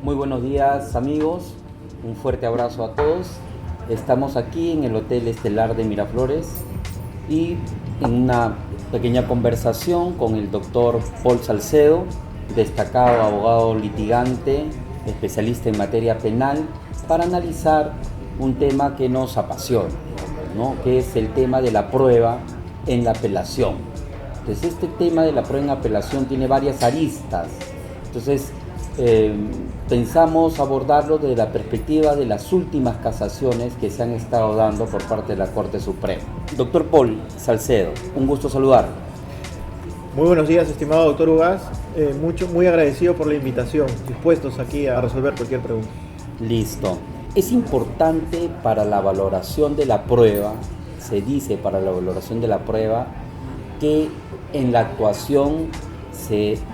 Muy buenos días amigos, un fuerte abrazo a todos. Estamos aquí en el Hotel Estelar de Miraflores y en una pequeña conversación con el doctor Paul Salcedo, destacado abogado litigante, especialista en materia penal, para analizar un tema que nos apasiona, ¿no? Que es el tema de la prueba en la apelación. Entonces este tema de la prueba en apelación tiene varias aristas. Entonces pensamos abordarlo desde la perspectiva de las últimas casaciones que se han estado dando por parte de la Corte Suprema. Doctor Paul Salcedo, un gusto saludar. Muy buenos días, estimado doctor Ugaz. Muy agradecido por la invitación, dispuestos aquí a resolver cualquier pregunta. Listo. Es importante para la valoración de la prueba, se dice para la valoración de la prueba, que en la actuación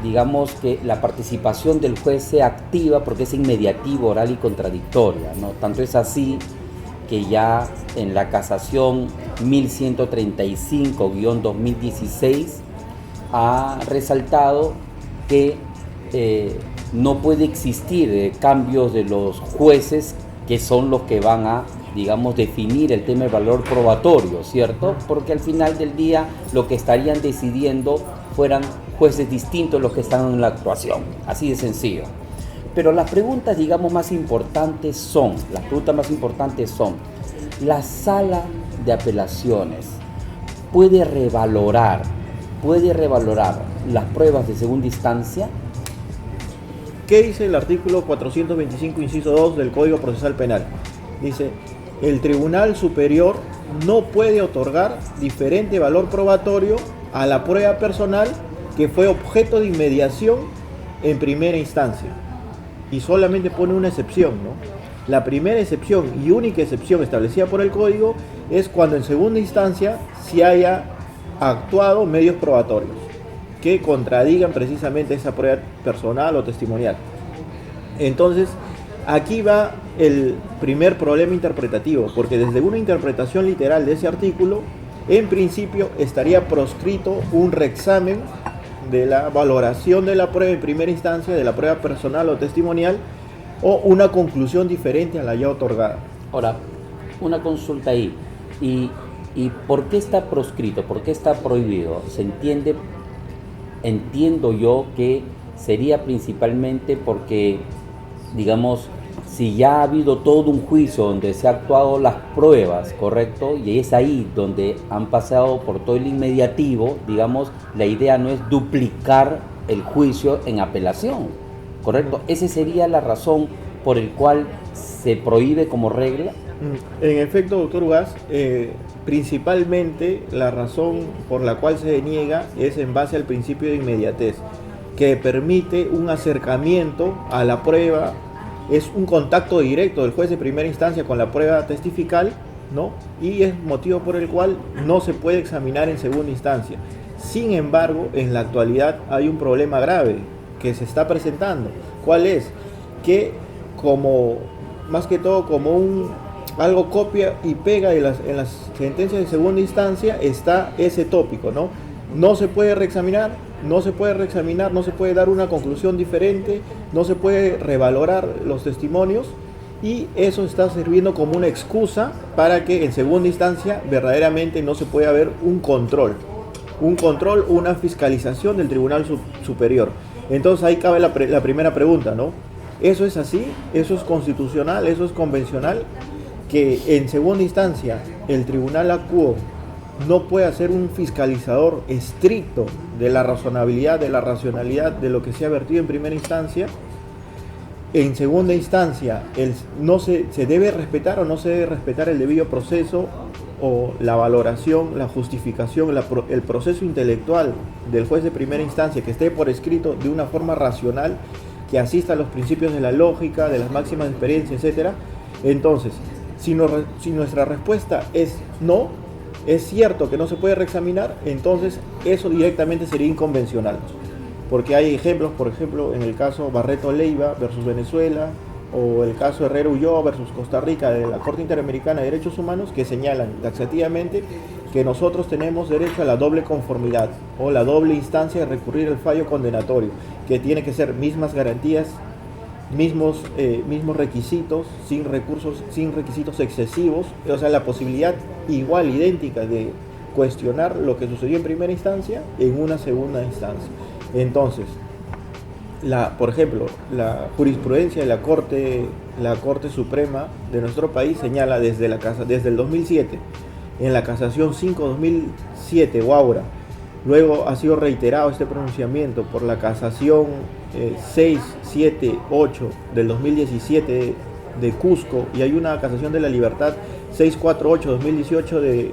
digamos que la participación del juez sea activa porque es inmediativa, oral y contradictoria, ¿no? Tanto es así que ya en la casación 1135-2016 ha resaltado que no puede existir cambios de los jueces que son los que van a, digamos, definir el tema del valor probatorio, ¿cierto? Porque al final del día lo que estarían decidiendo fueran jueces distintos los que están en la actuación, así de sencillo. Pero las preguntas, digamos, las preguntas más importantes son, ¿la sala de apelaciones puede revalorar las pruebas de segunda instancia? ¿Qué dice el artículo 425, inciso 2 del Código Procesal Penal? Dice, el Tribunal Superior no puede otorgar diferente valor probatorio a la prueba personal que fue objeto de inmediación en primera instancia. Y solamente pone una excepción, ¿no? La primera excepción y única excepción establecida por el Código es cuando en segunda instancia se haya actuado medios probatorios que contradigan precisamente esa prueba personal o testimonial. Entonces, aquí va el primer problema interpretativo, porque desde una interpretación literal de ese artículo, en principio estaría proscrito un reexamen de la valoración de la prueba en primera instancia, de la prueba personal o testimonial, o una conclusión diferente a la ya otorgada. Ahora, una consulta ahí. ¿Y por qué está proscrito? ¿Por qué está prohibido? Entiendo yo que sería principalmente porque, digamos, si ya ha habido todo un juicio donde se han actuado las pruebas, ¿correcto? Y es ahí donde han pasado por todo el inmediativo, digamos, la idea no es duplicar el juicio en apelación, ¿correcto? Esa sería la razón por el cual se prohíbe como regla. En efecto, doctor Ugaz, principalmente la razón por la cual se deniega es en base al principio de inmediatez, que permite un acercamiento a la prueba. Es un contacto directo del juez de primera instancia con la prueba testifical, ¿no? Y es motivo por el cual no se puede examinar en segunda instancia. Sin embargo, en la actualidad hay un problema grave que se está presentando. ¿Cuál es? Que más que todo como algo copia y pega en las sentencias de segunda instancia está ese tópico, ¿no? No se puede reexaminar, no se puede dar una conclusión diferente, no se puede revalorar los testimonios, y eso está sirviendo como una excusa para que en segunda instancia verdaderamente no se pueda haber un control, una fiscalización del Tribunal Superior. Entonces ahí cabe la primera pregunta, ¿no? ¿Eso es así? ¿Eso es constitucional? ¿Eso es convencional? Que en segunda instancia el Tribunal Acuo no puede ser un fiscalizador estricto de la razonabilidad, de la racionalidad de lo que se ha vertido en primera instancia. En segunda instancia, se debe respetar o no se debe respetar el debido proceso o la valoración, la justificación, el proceso intelectual del juez de primera instancia que esté por escrito de una forma racional, que asista a los principios de la lógica, de las máximas de experiencia, etc. Entonces, si nuestra respuesta es no, es cierto que no se puede reexaminar, entonces eso directamente sería inconvencional. Porque hay ejemplos, por ejemplo, en el caso Barreto Leiva versus Venezuela, o el caso Herrera Ulloa versus Costa Rica de la Corte Interamericana de Derechos Humanos, que señalan taxativamente que nosotros tenemos derecho a la doble conformidad o la doble instancia de recurrir al fallo condenatorio, que tiene que ser mismas garantías mismos requisitos, sin requisitos excesivos, o sea, la posibilidad igual, idéntica de cuestionar lo que sucedió en primera instancia en una segunda instancia. Entonces, por ejemplo, la jurisprudencia de la Corte Suprema de nuestro país señala desde el 2007, en la casación 5-2007 o ahora, luego ha sido reiterado este pronunciamiento por la casación 678 del 2017 de Cusco, y hay una casación de la libertad 648-2018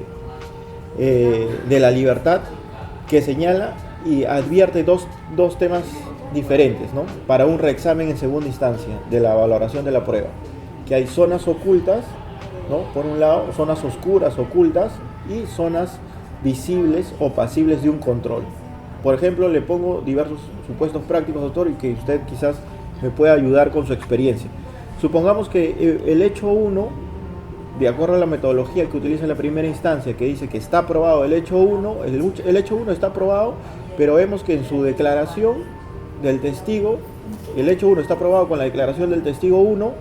de la libertad, que señala y advierte dos temas diferentes, ¿no?, para un reexamen en segunda instancia de la valoración de la prueba, que hay zonas ocultas, ¿no?, por un lado, zonas oscuras, ocultas, y zonas visibles o pasibles de un control. Por ejemplo, le pongo diversos supuestos prácticos, doctor, y que usted quizás me pueda ayudar con su experiencia. Supongamos que el hecho 1, de acuerdo a la metodología que utiliza la primera instancia, que dice que está aprobado el hecho 1, el hecho 1 está aprobado, pero vemos que en su declaración del testigo, el hecho 1 está aprobado con la declaración del testigo 1,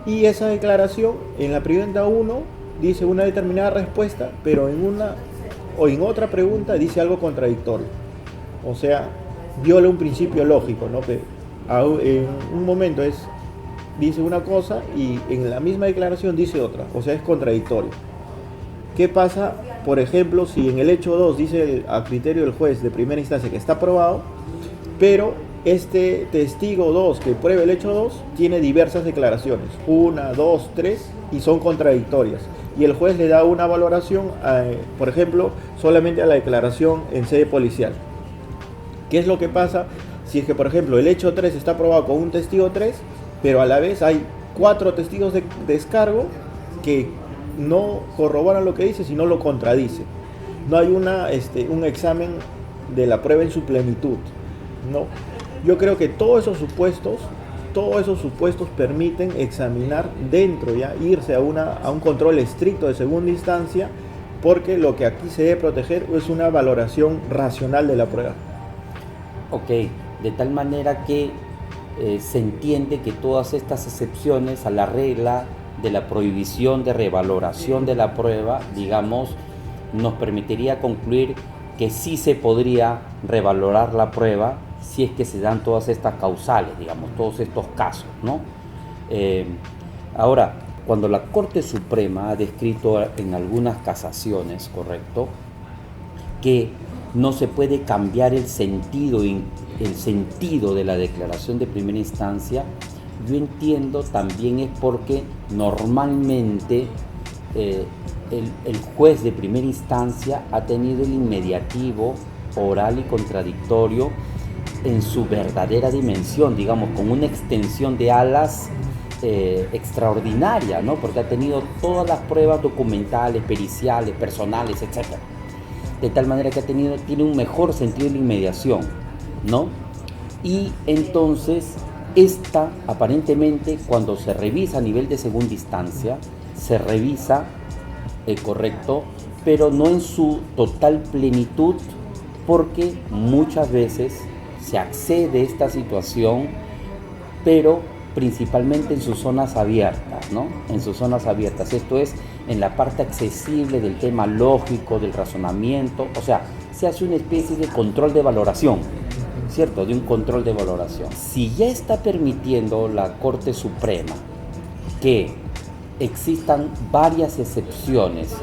y esa declaración en la pregunta 1 dice una determinada respuesta, pero en otra pregunta dice algo contradictorio. O sea, viola un principio lógico, ¿no? Que en un momento dice una cosa y en la misma declaración dice otra, o sea, es contradictorio. ¿Qué pasa, por ejemplo, si en el hecho 2 dice a criterio del juez de primera instancia que está aprobado, pero este testigo 2 que prueba el hecho 2 tiene diversas declaraciones, 1, 2, 3, y son contradictorias, y el juez le da una valoración, por ejemplo, solamente a la declaración en sede policial? ¿Qué es lo que pasa si es que, por ejemplo, el hecho 3 está aprobado con un testigo 3, pero a la vez hay 4 testigos de descargo que no corroboran lo que dice, sino lo contradice? No hay un examen de la prueba en su plenitud, ¿no? Yo creo que todos esos supuestos permiten examinar dentro, ya irse a un control estricto de segunda instancia, porque lo que aquí se debe proteger es una valoración racional de la prueba. Ok, de tal manera que se entiende que todas estas excepciones a la regla de la prohibición de revaloración de la prueba, digamos, nos permitiría concluir que sí se podría revalorar la prueba si es que se dan todas estas causales, digamos, todos estos casos, ¿no? Ahora, cuando la Corte Suprema ha descrito en algunas casaciones, correcto, que no se puede cambiar el sentido de la declaración de primera instancia, yo entiendo también es porque normalmente el juez de primera instancia ha tenido el inmediativo, oral y contradictorio en su verdadera dimensión, digamos, con una extensión de alas extraordinaria, ¿no? Porque ha tenido todas las pruebas documentales, periciales, personales, etc. De tal manera que tiene un mejor sentido de la inmediación, ¿no? Y entonces, aparentemente, cuando se revisa a nivel de segunda instancia, se revisa, correcto, pero no en su total plenitud, porque muchas veces se accede a esta situación, pero principalmente en sus zonas abiertas, ¿no? En sus zonas abiertas, esto es, en la parte accesible del tema lógico, del razonamiento, o sea, se hace una especie de control de valoración, ¿cierto? De un control de valoración. Si ya está permitiendo la Corte Suprema que existan varias excepciones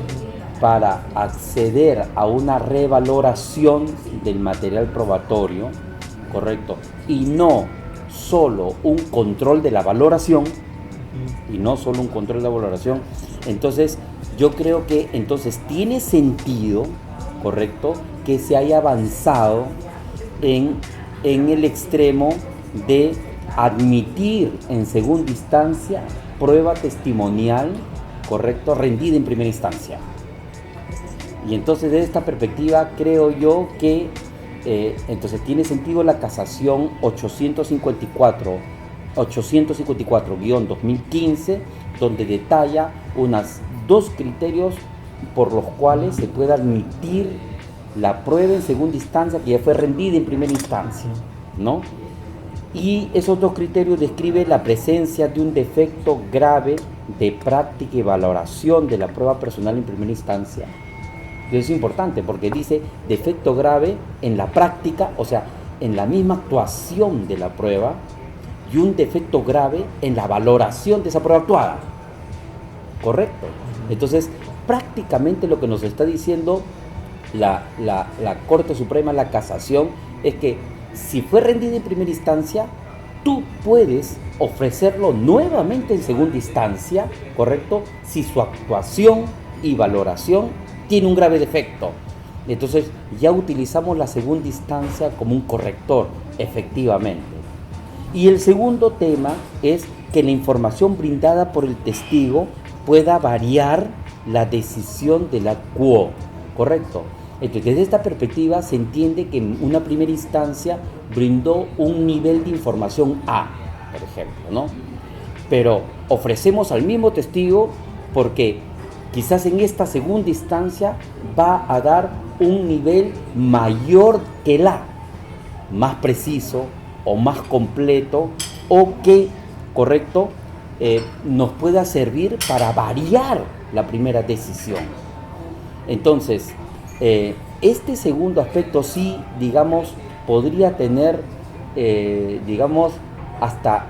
para acceder a una revaloración del material probatorio, correcto, y no solo un control de la valoración, entonces yo creo que entonces tiene sentido, correcto, que se haya avanzado en el extremo de admitir en segunda instancia prueba testimonial, correcto, rendida en primera instancia. Y entonces desde esta perspectiva creo yo que entonces tiene sentido la casación 854-2015, donde detalla dos criterios por los cuales se puede admitir la prueba en segunda instancia que ya fue rendida en primera instancia, ¿no? Y esos dos criterios describen la presencia de un defecto grave de práctica y valoración de la prueba personal en primera instancia. Y eso es importante porque dice defecto grave en la práctica, o sea, en la misma actuación de la prueba, y un defecto grave en la valoración de esa prueba actuada. ¿Correcto? Entonces, prácticamente lo que nos está diciendo la Corte Suprema, la Casación, es que si fue rendida en primera instancia, tú puedes ofrecerlo nuevamente en segunda instancia, ¿correcto? Si su actuación y valoración tiene un grave defecto. Entonces ya utilizamos la segunda instancia como un corrector, efectivamente. Y el segundo tema es que la información brindada por el testigo pueda variar la decisión de la quo, ¿correcto? Entonces, desde esta perspectiva se entiende que en una primera instancia brindó un nivel de información A, por ejemplo, ¿no? Pero ofrecemos al mismo testigo porque quizás en esta segunda instancia va a dar un nivel mayor que el A, más preciso o más completo, o que, correcto, nos pueda servir para variar la primera decisión. Entonces, este segundo aspecto sí, digamos, podría tener, digamos, hasta,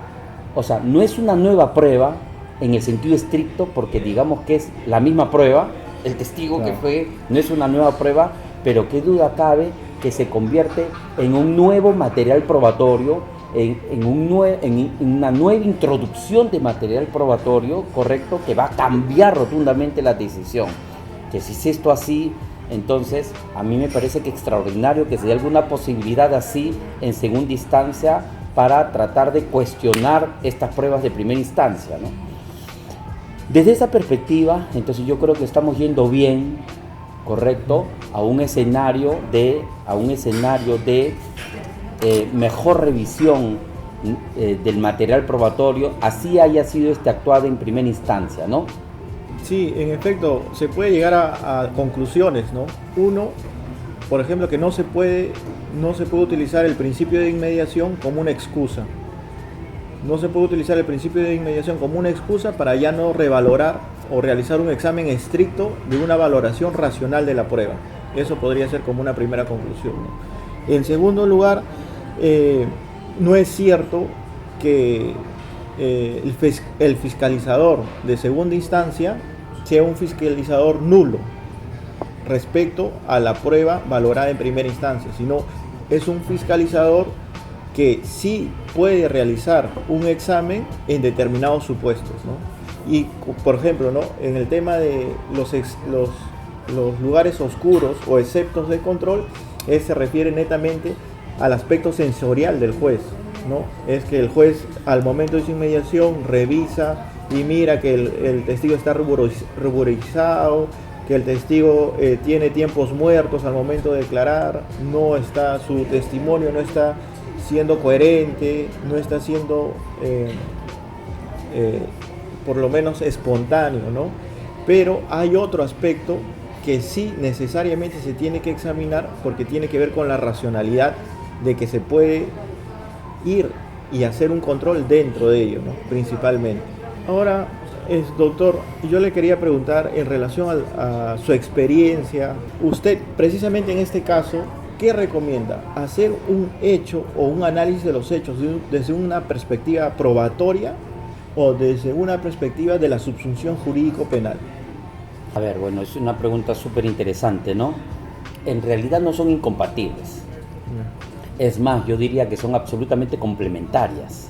o sea, no es una nueva prueba en el sentido estricto, porque digamos que es la misma prueba, el testigo claro, que fue, no es una nueva prueba, pero qué duda cabe que se convierte en un nuevo material probatorio, en una nueva introducción de material probatorio, correcto, que va a cambiar rotundamente la decisión. Que si es esto así, entonces a mí me parece que extraordinario que se dé alguna posibilidad así en segunda instancia para tratar de cuestionar estas pruebas de primera instancia, ¿no? Desde esa perspectiva, entonces yo creo que estamos yendo bien, correcto, a un escenario de mejor revisión del material probatorio, así haya sido actuado en primera instancia, ¿no? Sí, en efecto, se puede llegar a conclusiones, ¿no? Uno, por ejemplo, que no se puede utilizar el principio de inmediación como una excusa. No se puede utilizar el principio de inmediación como una excusa para ya no revalorar o realizar un examen estricto de una valoración racional de la prueba. Eso podría ser como una primera conclusión, ¿no? En segundo lugar, no es cierto que el fiscalizador de segunda instancia sea un fiscalizador nulo respecto a la prueba valorada en primera instancia, sino es un fiscalizador que sí puede realizar un examen en determinados supuestos, ¿no? Y por ejemplo, ¿no?, en el tema de los lugares oscuros o exceptos de control, se refiere netamente al aspecto sensorial del juez, ¿no? Es que el juez al momento de su inmediación revisa y mira que el testigo está ruborizado, que el testigo tiene tiempos muertos al momento de declarar, su testimonio no está siendo coherente, no está siendo por lo menos espontáneo, ¿no? Pero hay otro aspecto que sí necesariamente se tiene que examinar porque tiene que ver con la racionalidad de que se puede ir y hacer un control dentro de ello, ¿no?, principalmente. Ahora, doctor, yo le quería preguntar en relación a su experiencia, usted precisamente en este caso, ¿qué recomienda? ¿Hacer un hecho o un análisis de los hechos desde una perspectiva probatoria o desde una perspectiva de la subsunción jurídico-penal? A ver, bueno, es una pregunta súper interesante, ¿no? En realidad no son incompatibles. Es más, yo diría que son absolutamente complementarias.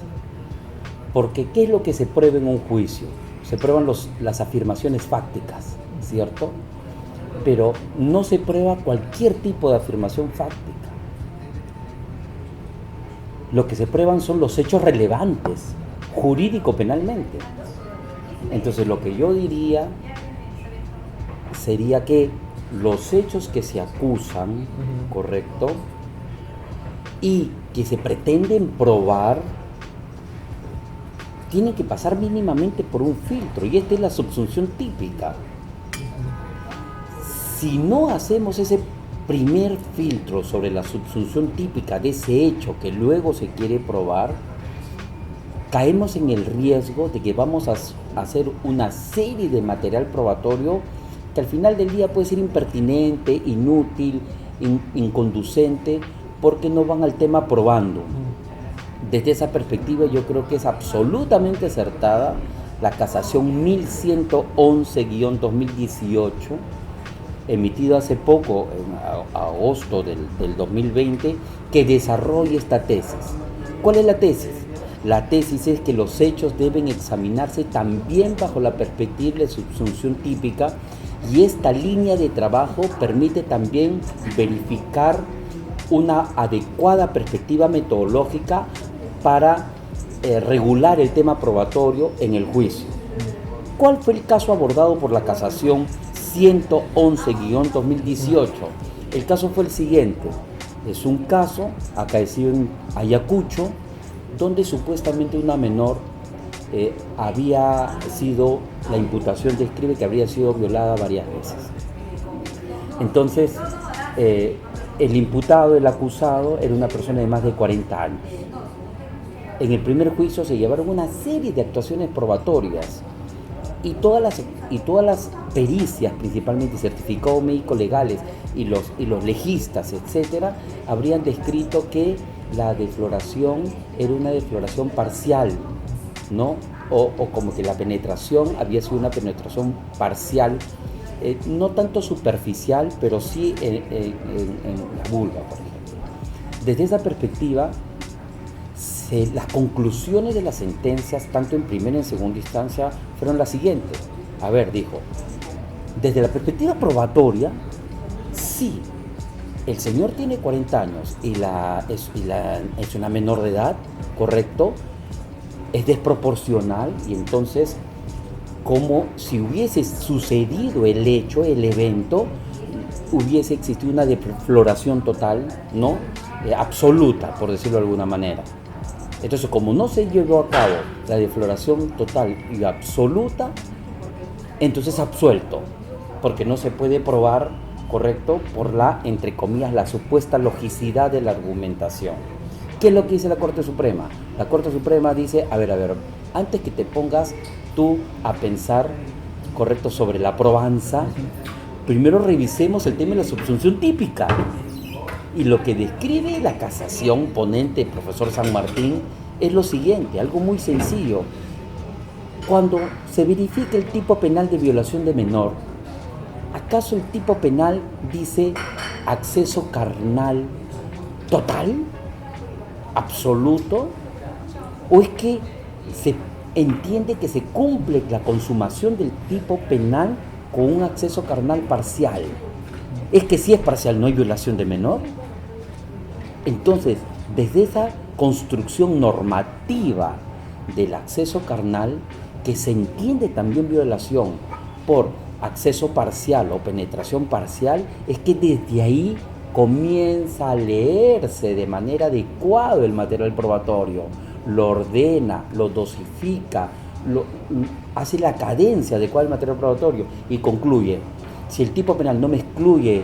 Porque ¿qué es lo que se prueba en un juicio? Se prueban las afirmaciones fácticas, ¿cierto? Pero no se prueba cualquier tipo de afirmación fáctica. Lo que se prueban son los hechos relevantes, jurídico-penalmente. Entonces lo que yo diría sería que los hechos que se acusan, ¿correcto?, y que se pretenden probar, tienen que pasar mínimamente por un filtro, y esta es la subsunción típica. Si no hacemos ese primer filtro sobre la subsunción típica de ese hecho que luego se quiere probar, caemos en el riesgo de que vamos a hacer una serie de material probatorio que al final del día puede ser impertinente, inútil, inconducente, porque no van al tema probando. Desde esa perspectiva yo creo que es absolutamente acertada la casación 1111-2018, emitido hace poco, en agosto del 2020, que desarrolla esta tesis. ¿Cuál es la tesis? La tesis es que los hechos deben examinarse también bajo la perspectiva de subsunción típica, y esta línea de trabajo permite también verificar una adecuada perspectiva metodológica para regular el tema probatorio en el juicio. ¿Cuál fue el caso abordado por la casación 111-2018? El caso fue el siguiente. Es un caso acaecido en Ayacucho, donde supuestamente una menor había sido, la imputación describe que habría sido violada varias veces. Entonces, el imputado, el acusado, era una persona de más de 40 años. En el primer juicio se llevaron una serie de actuaciones probatorias y todas las pericias, principalmente certificados médicos legales y los legistas, etcétera, habrían descrito que la defloración era una defloración parcial, ¿no? O como que la penetración había sido una penetración parcial, no tanto superficial, pero sí en la vulva, por ejemplo. Desde esa perspectiva, las conclusiones de las sentencias, tanto en primera y en segunda instancia, fueron las siguientes. A ver, dijo, desde la perspectiva probatoria, sí, el señor tiene 40 años y es una menor de edad, correcto, es desproporcional, y entonces, como si hubiese sucedido el hecho, el evento, hubiese existido una defloración total, ¿no? Absoluta, por decirlo de alguna manera. Entonces, como no se llevó a cabo la defloración total y absoluta, entonces absuelto, porque no se puede probar, correcto, por la, entre comillas, la supuesta logicidad de la argumentación. ¿Qué es lo que dice la Corte Suprema? La Corte Suprema dice, a ver, antes que te pongas tú a pensar, correcto, sobre la probanza, primero revisemos el tema de la subsunción típica. Y lo que describe la casación ponente, profesor San Martín, es lo siguiente, algo muy sencillo. Cuando se verifica el tipo penal de violación de menor, ¿acaso el tipo penal dice acceso carnal total, absoluto? ¿O es que se entiende que se cumple la consumación del tipo penal con un acceso carnal parcial? ¿Es que si es parcial no hay violación de menor? Entonces, desde esa construcción normativa del acceso carnal, que se entiende también violación por acceso parcial o penetración parcial, es que desde ahí comienza a leerse de manera adecuada el material probatorio, lo ordena, lo dosifica, hace la cadencia adecuada del material probatorio y concluye. Si el tipo penal no me excluye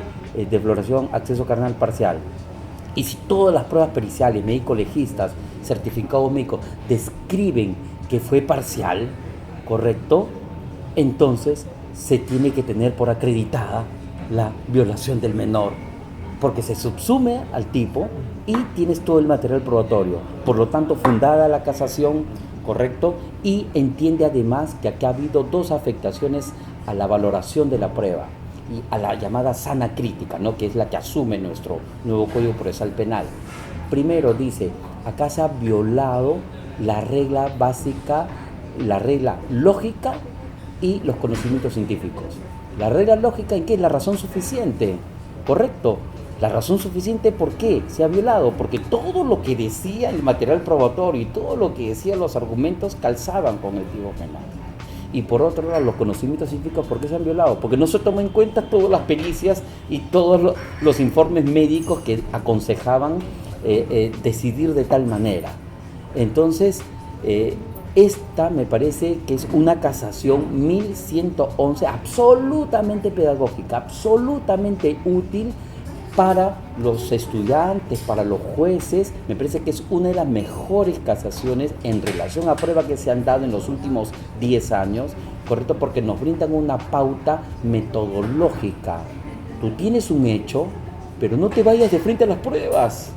defloración, acceso carnal parcial, y si todas las pruebas periciales, médico-legistas, certificados médicos, describen que fue parcial, ¿correcto? Entonces se tiene que tener por acreditada la violación del menor, porque se subsume al tipo y tienes todo el material probatorio. Por lo tanto, fundada la casación, ¿correcto? Y entiende además que acá ha habido dos afectaciones a la valoración de la prueba y a la llamada sana crítica, ¿no? Que es la que asume nuestro nuevo Código Procesal Penal. Primero dice, acá se ha violado la regla básica, la regla lógica y los conocimientos científicos. La regla lógica, ¿en qué? Es la razón suficiente, ¿correcto? La razón suficiente, ¿por qué se ha violado? Porque todo lo que decía el material probatorio y todo lo que decían los argumentos calzaban con el tipo penal. Y por otro lado, los conocimientos científicos, ¿por qué se han violado? Porque no se tomó en cuenta todas las pericias y todos los informes médicos que aconsejaban decidir de tal manera. Entonces, esta me parece que es una casación 1111 absolutamente pedagógica, absolutamente útil para los estudiantes, para los jueces, me parece que es una de las mejores casaciones en relación a prueba que se han dado en los últimos 10 años, ¿correcto? Porque nos brindan una pauta metodológica. Tú tienes un hecho, pero no te vayas de frente a las pruebas.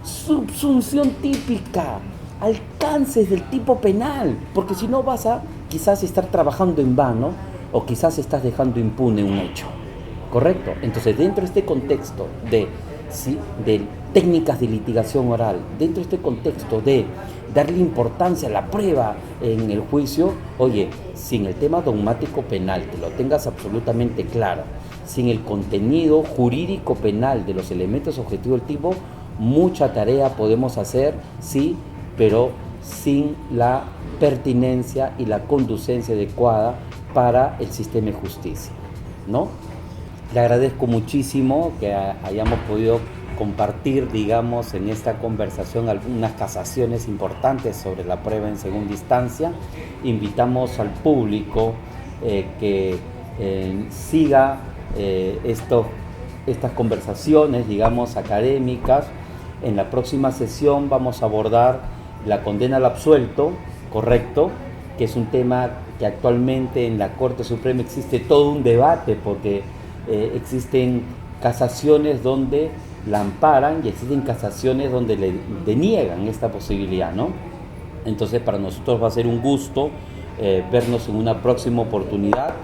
Subsunción típica, alcances del tipo penal, porque si no vas a quizás estar trabajando en vano o quizás estás dejando impune un hecho. ¿Correcto? Entonces, dentro de este contexto de técnicas de litigación oral, dentro de este contexto de darle importancia a la prueba en el juicio, oye, sin el tema dogmático penal, que lo tengas absolutamente claro, sin el contenido jurídico penal de los elementos objetivos del tipo, mucha tarea podemos hacer, sí, pero sin la pertinencia y la conducencia adecuada para el sistema de justicia, ¿no? Le agradezco muchísimo que hayamos podido compartir, digamos, en esta conversación algunas casaciones importantes sobre la prueba en segunda instancia. Invitamos al público que siga estas conversaciones, digamos, académicas. En la próxima sesión vamos a abordar la condena al absuelto, correcto, que es un tema que actualmente en la Corte Suprema existe todo un debate porque existen casaciones donde la amparan y existen casaciones donde le deniegan esta posibilidad, ¿no? Entonces para nosotros va a ser un gusto vernos en una próxima oportunidad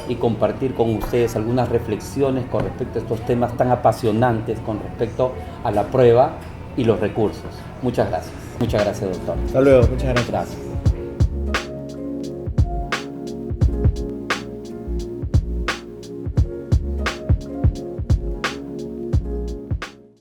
y compartir con ustedes algunas reflexiones con respecto a estos temas tan apasionantes con respecto a la prueba y los recursos. Muchas gracias. Muchas gracias, doctor. Hasta luego, muchas gracias. Gracias.